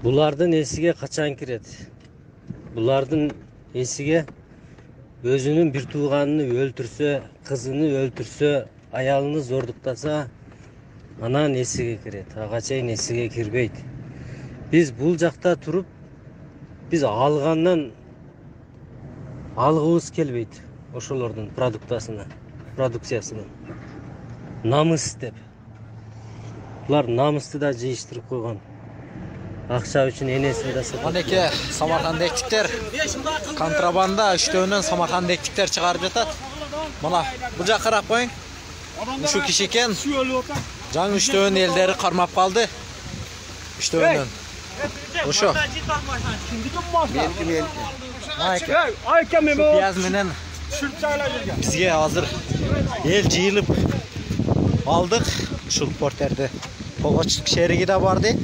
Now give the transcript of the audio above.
Bulardın esiga kaçan kiret? Bulardın esiga özünün bir tuğanını öldürse, kızını öldürse, ayalını zorduktasa, anan esiga kiret. Ağaçayın esiga kirбейт. Biz bul жақта turup, biz alğandan algыбыз келбейт. Ошолордун продукциясына. Намыс деп. Булар намысты да жыйыштырып койгон. Акча үчүн энесин да сатып. Манеке Самарканд эктиктер контрабанда үчтөөнөн Самарканд эктиктер чыгарып жатат. Мына бул жакка карап коюң. Ушу киши экен. Жаңы үчтөөнүн элдери кармап калды. Үчтөөнөн. Ошо. Пияз менен бизге азыр эл жыйылып алдык. Ушул портерде Погоч шериги да барды.